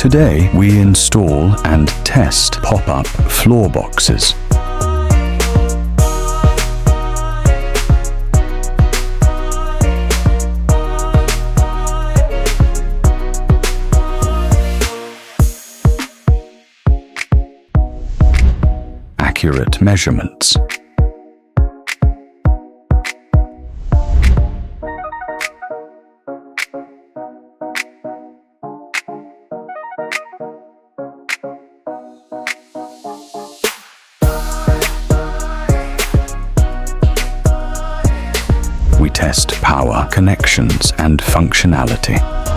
Today, we install and test pop-up floor boxes. Accurate measurements. We test power, connections, and functionality.